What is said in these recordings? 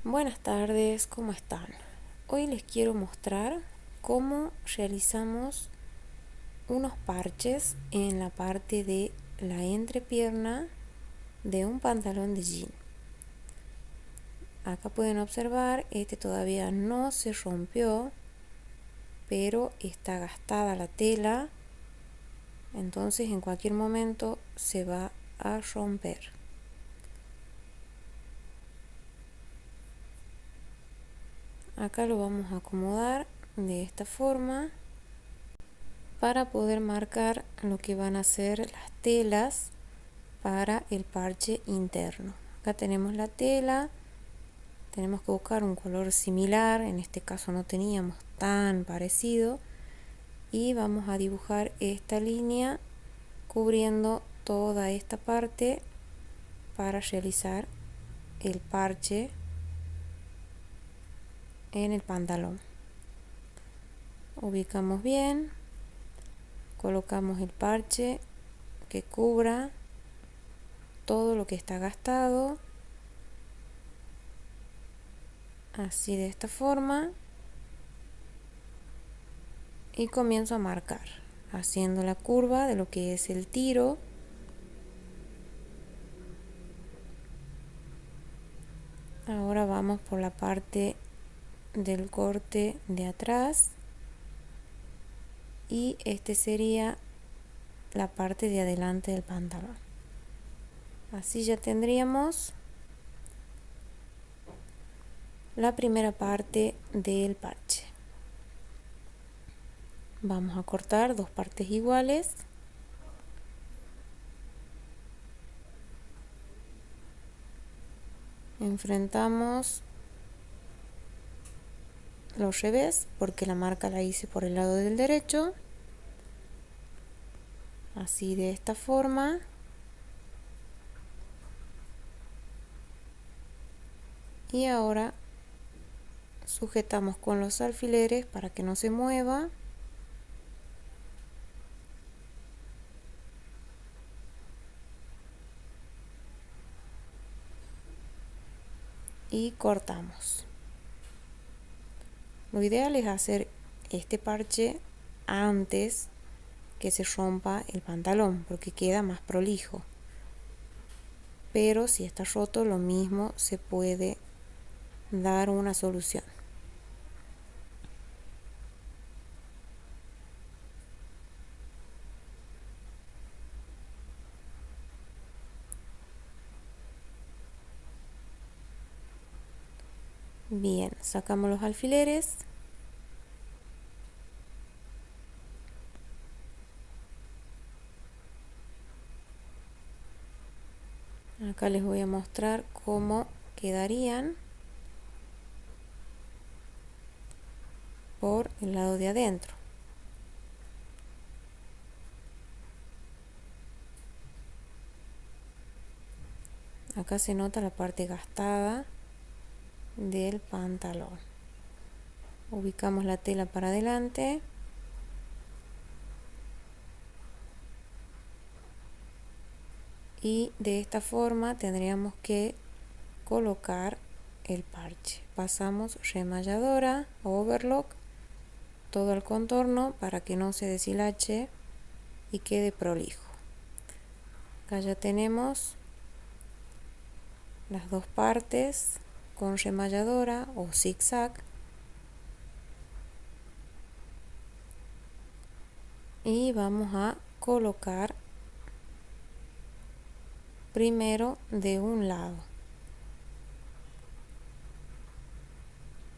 Buenas tardes, ¿cómo están? Hoy les quiero mostrar cómo realizamos unos parches en la parte de la entrepierna de un pantalón de jean. Acá pueden observar, este todavía no se rompió, pero está gastada la tela, entonces en cualquier momento se va a romper. Acá lo vamos a acomodar de esta forma para poder marcar lo que van a ser las telas para el parche interno. Acá tenemos la tela, tenemos que buscar un color similar, en este caso no teníamos tan parecido, y vamos a dibujar esta línea cubriendo toda esta parte para realizar el parche en el pantalón. Ubicamos bien, colocamos el parche que cubra todo lo que está gastado, así de esta forma, y comienzo a marcar haciendo la curva de lo que es el tiro. Ahora vamos por la parte del corte de atrás y este sería la parte de adelante del pantalón. Así ya tendríamos la primera parte del parche. Vamos a cortar dos partes iguales. Enfrentamos los revés porque la marca la hice por el lado del derecho. Así de esta forma. Y ahora sujetamos con los alfileres para que no se mueva. Y cortamos. Lo ideal es hacer este parche antes que se rompa el pantalón porque queda más prolijo, pero si está roto lo mismo se puede dar una solución. Bien, sacamos los alfileres. Acá les voy a mostrar cómo quedarían por el lado de adentro. Acá se nota la parte gastada del pantalón. Ubicamos la tela para adelante. Y de esta forma tendríamos que colocar el parche. Pasamos remalladora o overlock todo el contorno para que no se deshilache y quede prolijo. Acá ya tenemos las dos partes con remalladora o zigzag y vamos a colocar primero de un lado.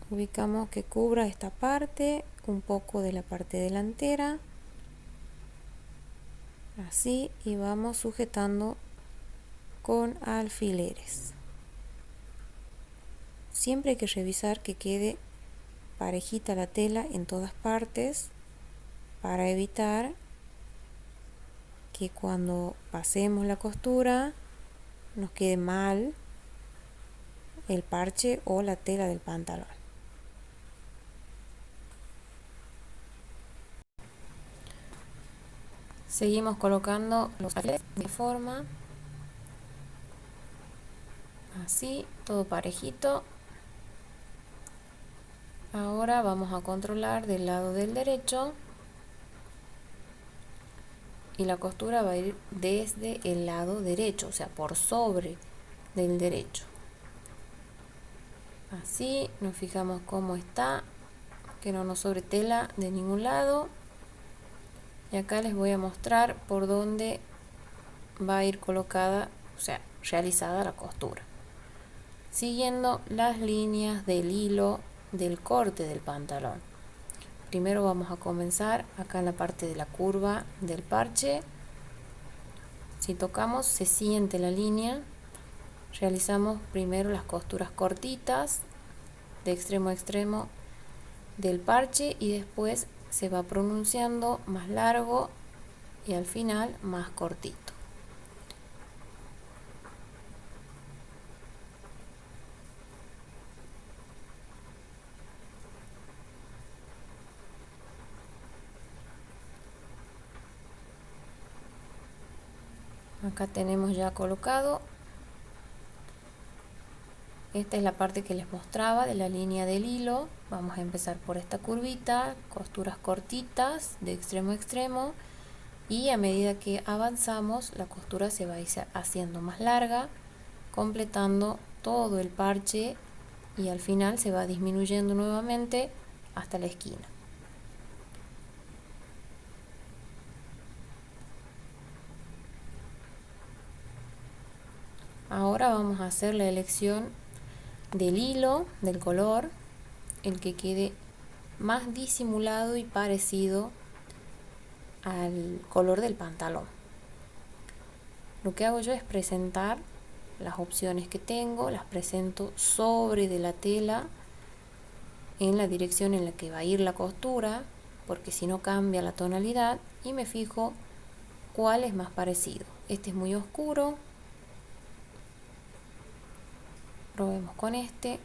Ubicamos que cubra esta parte, un poco de la parte delantera, así, y vamos sujetando con alfileres. Siempre hay que revisar que quede parejita la tela en todas partes para evitar que cuando pasemos la costura nos quede mal el parche o la tela del pantalón. Seguimos colocando los alfileres de forma así, todo parejito. Ahora vamos a controlar del lado del derecho y la costura va a ir desde el lado derecho, o sea, por sobre del derecho. Así nos fijamos cómo está, que no nos sobre tela de ningún lado. Y acá les voy a mostrar por dónde va a ir colocada, o sea, realizada la costura, siguiendo las líneas del hilo del corte del pantalón. Primero vamos a comenzar acá en la parte de la curva del parche. Si tocamos se siente la línea. Realizamos primero las costuras cortitas de extremo a extremo del parche y después se va pronunciando más largo y al final más cortito. Acá tenemos ya colocado. Esta es la parte que les mostraba de la línea del hilo. Vamos a empezar por esta curvita, costuras cortitas de extremo a extremo, y a medida que avanzamos la costura se va a ir haciendo más larga, completando todo el parche, y al final se va disminuyendo nuevamente hasta la esquina. Ahora vamos a hacer la elección del hilo, del color, el que quede más disimulado y parecido al color del pantalón. Lo que hago yo es presentar las opciones que tengo, las presento sobre de la tela en la dirección en la que va a ir la costura, porque si no cambia la tonalidad, y me fijo cuál es más parecido. Este es muy oscuro, probemos con este.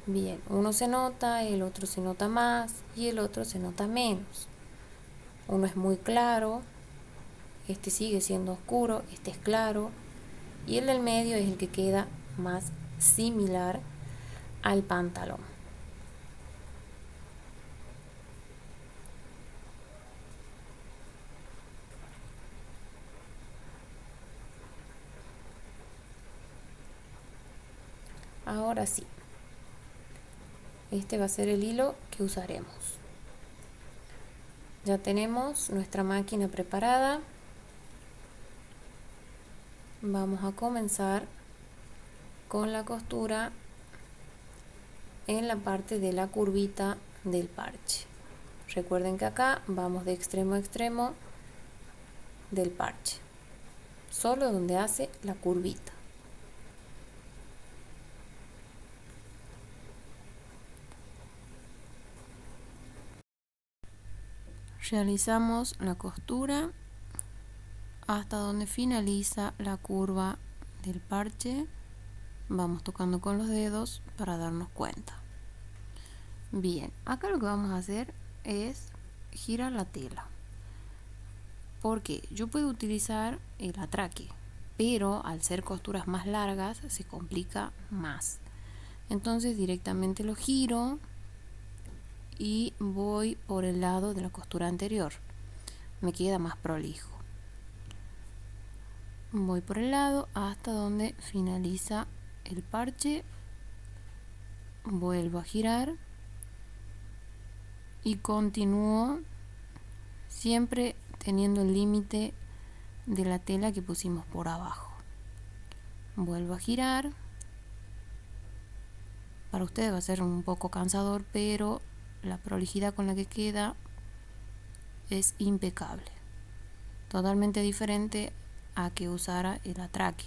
Bien, uno se nota, el otro se nota más y el otro se nota menos. Uno es muy claro, este sigue siendo oscuro, este es claro, y el del medio es el que queda más similar al pantalón. Ahora sí, este va a ser el hilo que usaremos. Ya tenemos nuestra máquina preparada. Vamos a comenzar con la costura en la parte de la curvita del parche. Recuerden que acá vamos de extremo a extremo del parche, solo donde hace la curvita. Realizamos la costura hasta donde finaliza la curva del parche. Vamos tocando con los dedos para darnos cuenta. Bien, acá lo que vamos a hacer es girar la tela, porque yo puedo utilizar el atraque, pero al ser costuras más largas se complica más. Entonces directamente lo giro y voy por el lado de la costura anterior, me queda más prolijo. Voy por el lado hasta donde finaliza el parche, vuelvo a girar y continúo siempre teniendo el límite de la tela que pusimos por abajo. Vuelvo a girar. Para ustedes va a ser un poco cansador, pero la prolijidad con la que queda es impecable, totalmente diferente a que usara el atraque,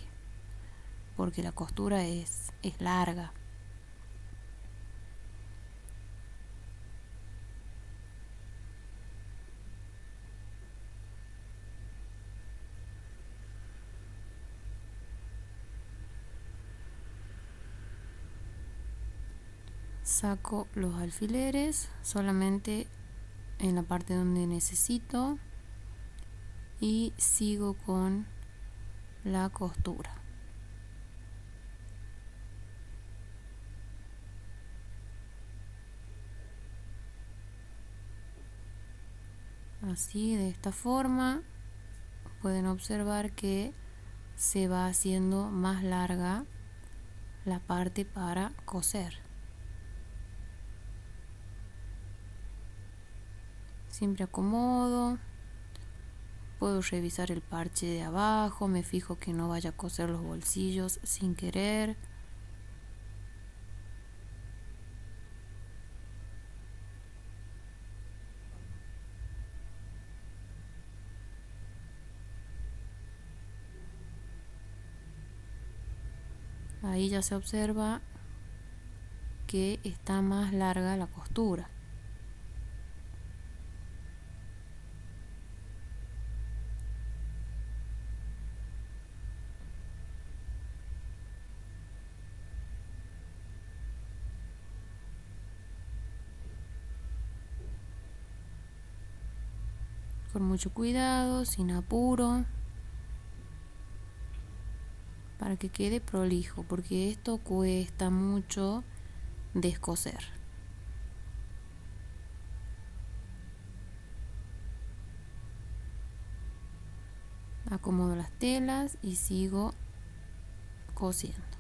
porque la costura es larga. Saco los alfileres solamente en la parte donde necesito y sigo con la costura. así, de esta forma. Pueden observar que se va haciendo más larga la parte para coser. Siempre acomodo, puedo revisar el parche de abajo, me fijo que no vaya a coser los bolsillos sin querer. Ahí ya se observa que está más larga la costura. Con mucho cuidado, sin apuro, para que quede prolijo, porque esto cuesta mucho descoser. Acomodo las telas y sigo cosiendo.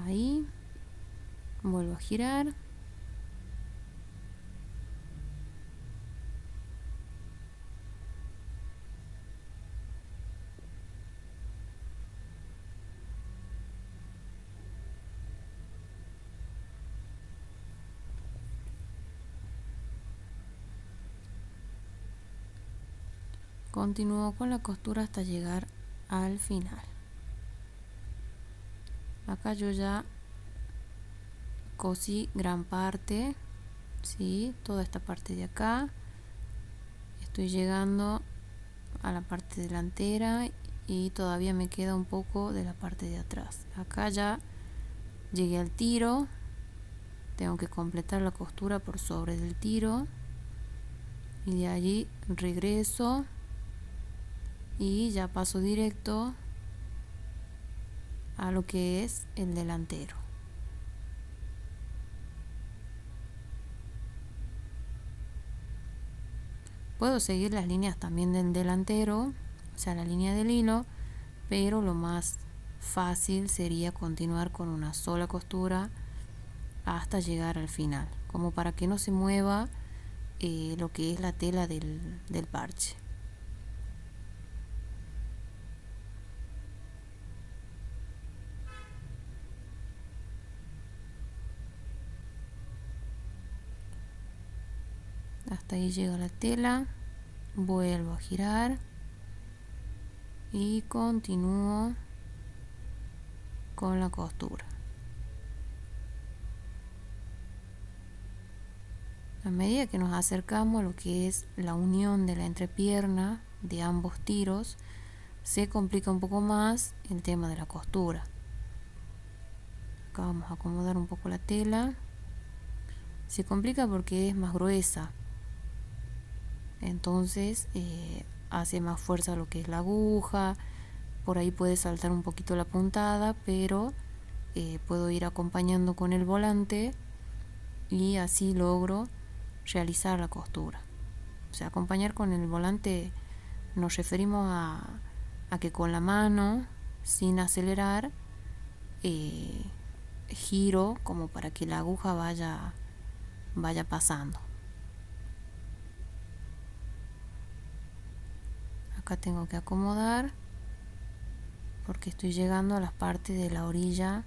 Ahí vuelvo a girar. Continúo con la costura hasta llegar al final. Acá yo ya cosí gran parte, ¿sí? Toda esta parte de acá. Estoy llegando a la parte delantera y todavía me queda un poco de la parte de atrás. Acá ya llegué al tiro, tengo que completar la costura por sobre del tiro y de allí regreso y ya paso directo a lo que es el delantero. Puedo seguir las líneas también del delantero, o sea, la línea del hilo, pero lo más fácil sería continuar con una sola costura hasta llegar al final, como para que no se mueva lo que es la tela del parche. Hasta ahí llega la tela, vuelvo a girar y continúo con la costura. A medida que nos acercamos a lo que es la unión de la entrepierna de ambos tiros, se complica un poco más el tema de la costura. Acá vamos a acomodar un poco la tela. Se complica porque es más gruesa, entonces hace más fuerza lo que es la aguja. Por ahí puede saltar un poquito la puntada, pero puedo ir acompañando con el volante y así logro realizar la costura. O sea, acompañar con el volante nos referimos a que con la mano, sin acelerar, giro como para que la aguja vaya pasando. Acá tengo que acomodar porque estoy llegando a las partes de la orilla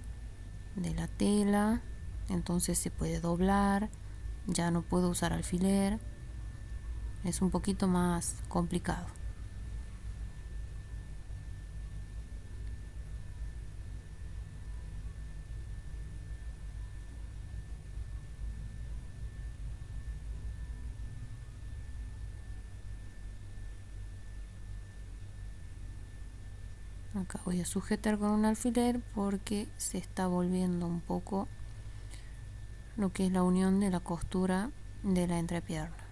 de la tela, entonces se puede doblar, ya no puedo usar alfiler, es un poquito más complicado. Acá voy a sujetar con un alfiler porque se está volviendo un poco lo que es la unión de la costura de la entrepierna.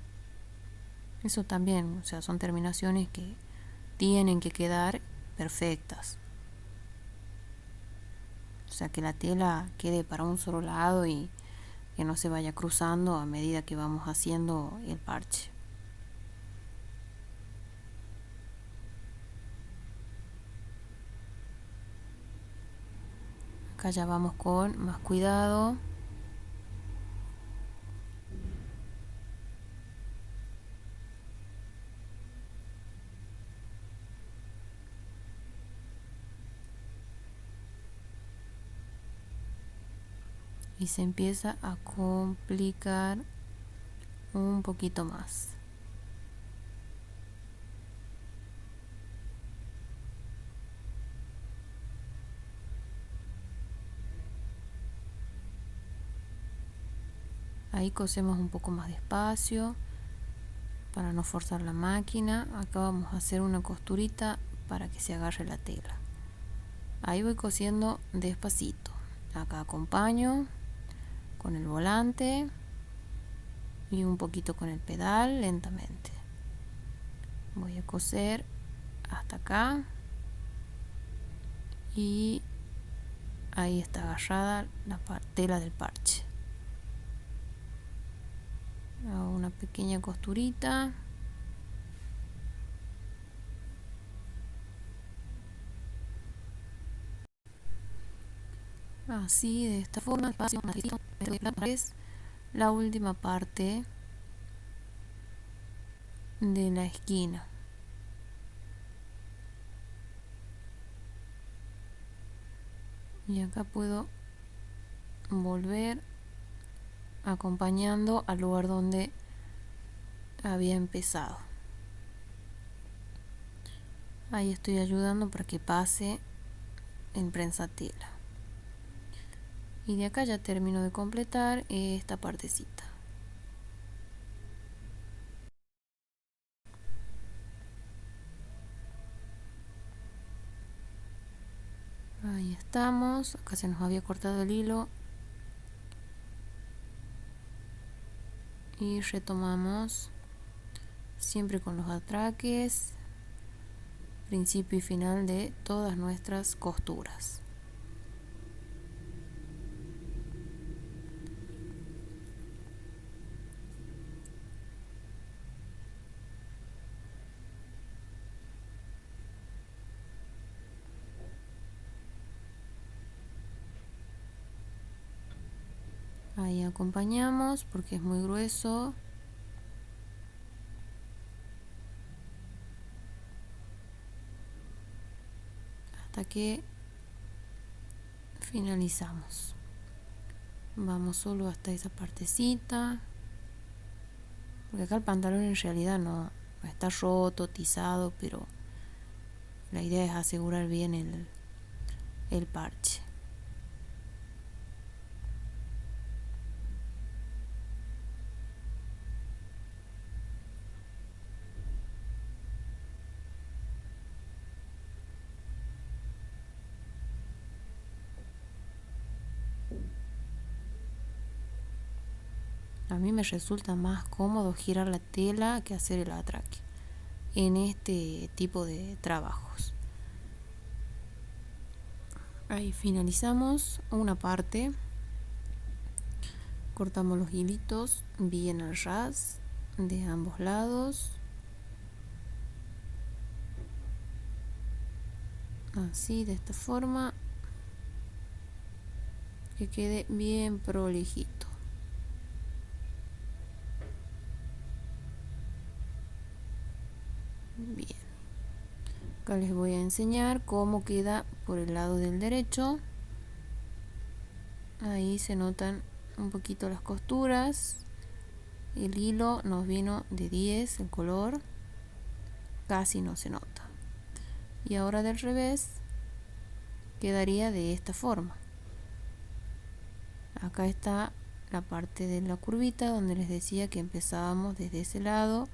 Eso también, o sea, son terminaciones que tienen que quedar perfectas. O sea, que la tela quede para un solo lado y que no se vaya cruzando a medida que vamos haciendo el parche. Acá ya vamos con más cuidado. Y se empieza a complicar un poquito más. Ahí cosemos un poco más despacio para no forzar la máquina. Acá vamos a hacer una costurita para que se agarre la tela. Ahí voy cosiendo despacito. Acá acompaño con el volante y un poquito con el pedal lentamente. Voy a coser hasta acá y ahí está agarrada la tela del parche. Hago una pequeña costurita. Así, de esta forma, es la última parte de la esquina. Y acá puedo volver acompañando al lugar donde había empezado. Ahí estoy ayudando para que pase en prensa tela. Y de acá ya termino de completar esta partecita. Ahí estamos. Acá se nos había cortado el hilo. Y retomamos siempre con los atraques, principio y final de todas nuestras costuras. Ahí acompañamos porque es muy grueso. Hasta que finalizamos. Vamos solo hasta esa partecita. Porque acá el pantalón en realidad no está roto, tizado, pero la idea es asegurar bien el parche. A mí me resulta más cómodo girar la tela que hacer el atraque en este tipo de trabajos. Ahí finalizamos una parte, cortamos los hilitos bien al ras de ambos lados, así, de esta forma, que quede bien prolijito. Bien, acá les voy a enseñar cómo queda por el lado del derecho. Ahí se notan un poquito las costuras. El hilo nos vino de 10, el color casi no se nota. Y ahora del revés quedaría de esta forma. Acá está la parte de la curvita donde les decía que empezábamos desde ese lado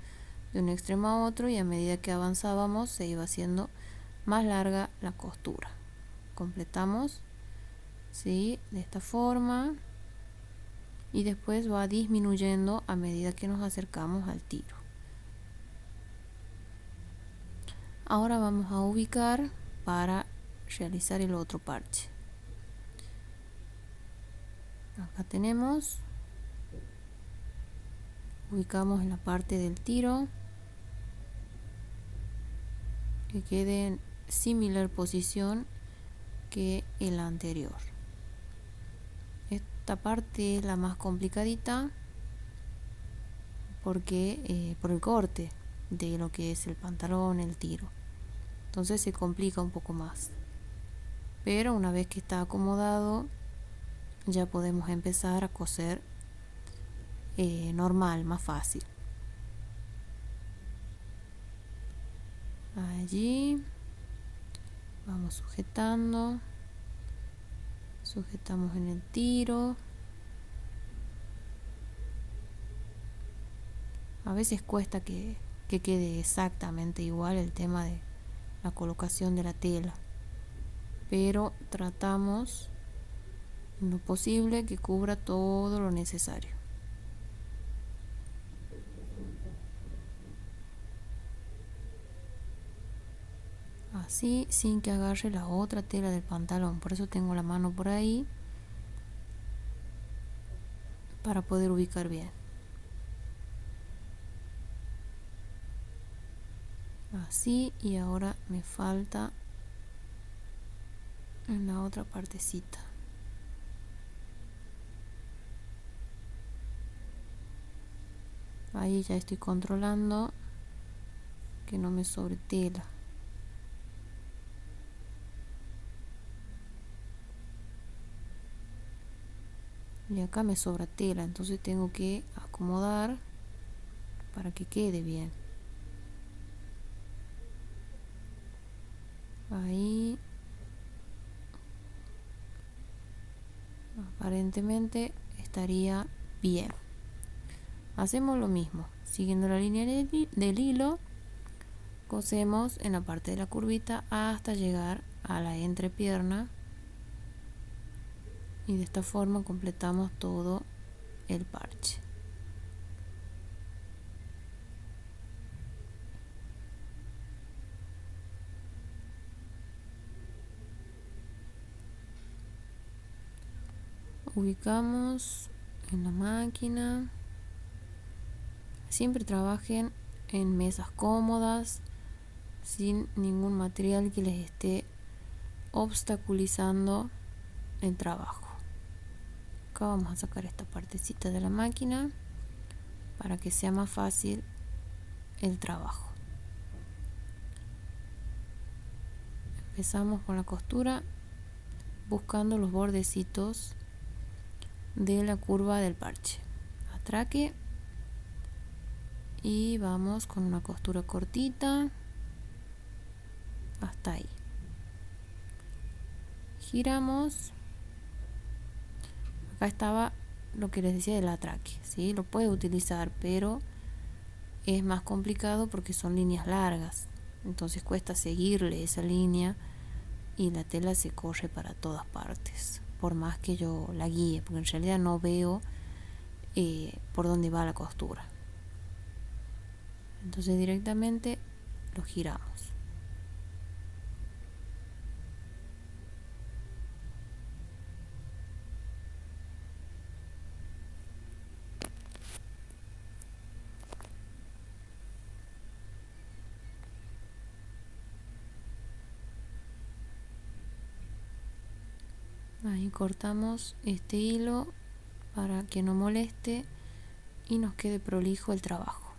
de un extremo a otro y a medida que avanzábamos se iba haciendo más larga la costura. Completamos, ¿sí?, de esta forma, y después va disminuyendo a medida que nos acercamos al tiro. Ahora vamos a ubicar para realizar el otro parche. Acá tenemos, ubicamos en la parte del tiro, que quede en similar posición que el anterior. Esta parte es la más complicadita porque por el corte de lo que es el pantalón, el tiro, entonces se complica un poco más, pero una vez que está acomodado ya podemos empezar a coser normal, más fácil. Allí vamos sujetando, sujetamos en el tiro. A veces cuesta que quede exactamente igual el tema de la colocación de la tela, pero tratamos en lo posible que cubra todo lo necesario. Así, sin que agarre la otra tela del pantalón, por eso tengo la mano por ahí para poder ubicar bien. Así, y ahora me falta en la otra partecita. Ahí ya estoy controlando que no me sobre tela. Y acá me sobra tela, entonces tengo que acomodar para que quede bien. Ahí aparentemente estaría bien. Hacemos lo mismo, siguiendo la línea del hilo, cosemos en la parte de la curvita hasta llegar a la entrepierna, y de esta forma completamos todo el parche. Ubicamos en la máquina. Siempre trabajen en mesas cómodas, sin ningún material que les esté obstaculizando el trabajo. Acá vamos a sacar esta partecita de la máquina para que sea más fácil el trabajo. Empezamos con la costura buscando los bordecitos de la curva del parche. Atraque y vamos con una costura cortita hasta ahí. Giramos. Acá estaba lo que les decía del atraque, ¿sí? Lo puede utilizar, pero es más complicado porque son líneas largas, entonces cuesta seguirle esa línea y la tela se corre para todas partes, por más que yo la guíe, porque en realidad no veo por dónde va la costura. Entonces directamente lo giramos. Ahí cortamos este hilo para que no moleste y nos quede prolijo el trabajo.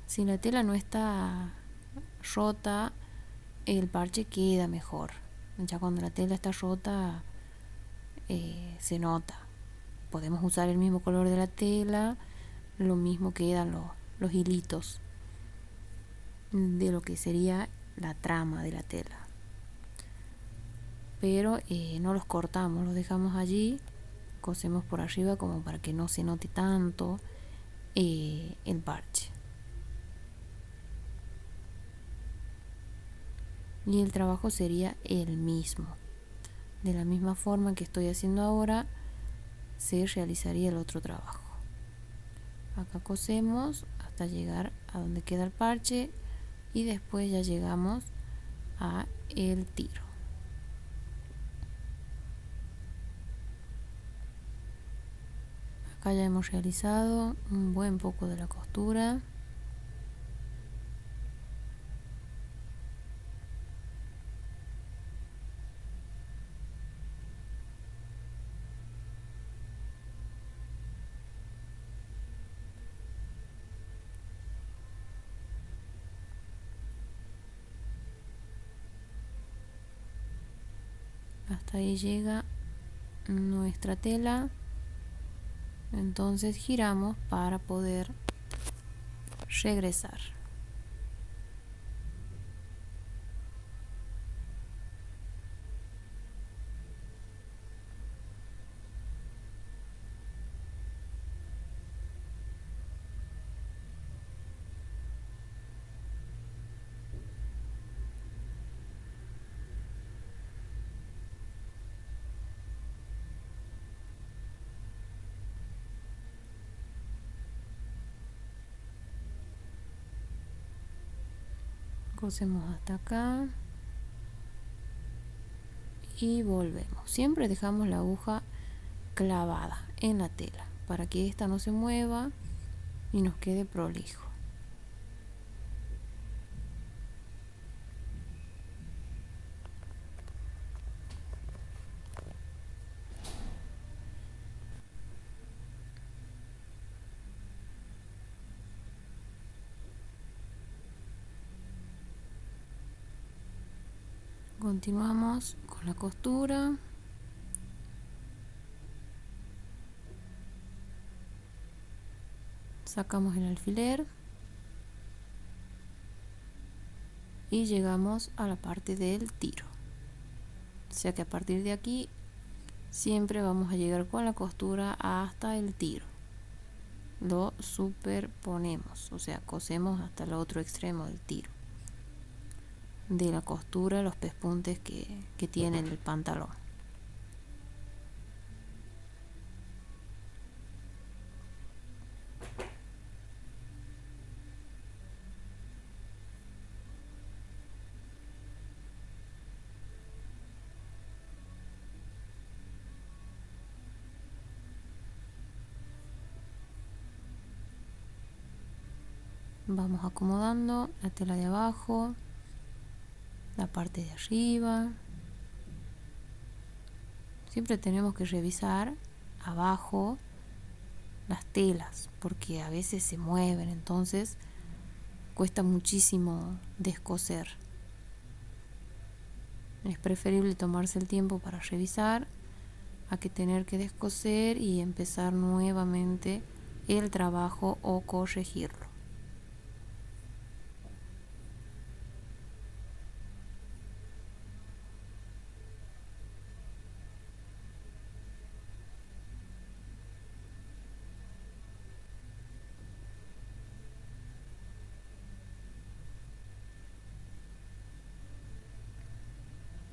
Si la tela no está rota, el parche queda mejor. Ya cuando la tela está rota, se nota. Podemos usar el mismo color de la tela, lo mismo quedan los hilitos de lo que sería la trama de la tela, pero no los cortamos, los dejamos allí, cosemos por arriba como para que no se note tanto el parche. Y el trabajo sería el mismo, de la misma forma que estoy haciendo ahora se realizaría el otro trabajo. Acá cosemos hasta llegar a donde queda el parche y después ya llegamos a el tiro. Acá ya hemos realizado un buen poco de la costura. Hasta ahí llega nuestra tela, entonces giramos para poder regresar. Cosemos hasta acá y volvemos. Siempre dejamos la aguja clavada en la tela para que esta no se mueva y nos quede prolijo. Continuamos con la costura. Sacamos el alfiler y llegamos a la parte del tiro. O sea que a partir de aquí siempre vamos a llegar con la costura hasta el tiro. Lo superponemos, o sea, cosemos hasta el otro extremo del tiro. De la costura, los pespuntes que tiene el pantalón. Vamos acomodando la tela de abajo, la parte de arriba. Siempre tenemos que revisar abajo las telas porque a veces se mueven, entonces cuesta muchísimo descoser. Es preferible tomarse el tiempo para revisar a que tener que descoser y empezar nuevamente el trabajo o corregirlo.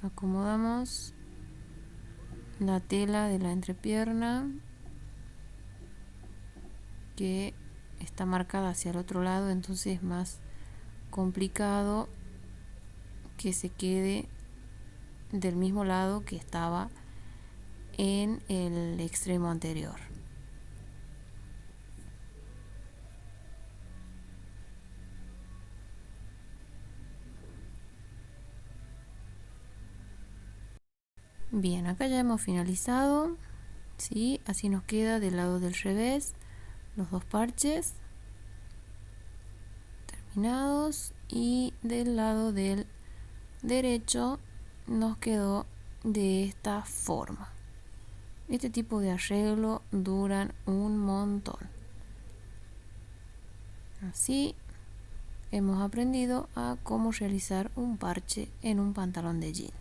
Acomodamos la tela de la entrepierna que está marcada hacia el otro lado, entonces es más complicado que se quede del mismo lado que estaba en el extremo anterior. Bien, acá ya hemos finalizado, ¿sí? Así nos queda del lado del revés los dos parches terminados y del lado del derecho nos quedó de esta forma. Este tipo de arreglo duran un montón. Así hemos aprendido a cómo realizar un parche en un pantalón de jean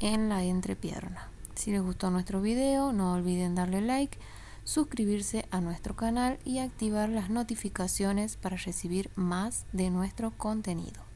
en la entrepierna. Si les gustó nuestro video, no olviden darle like, suscribirse a nuestro canal y activar las notificaciones para recibir más de nuestro contenido.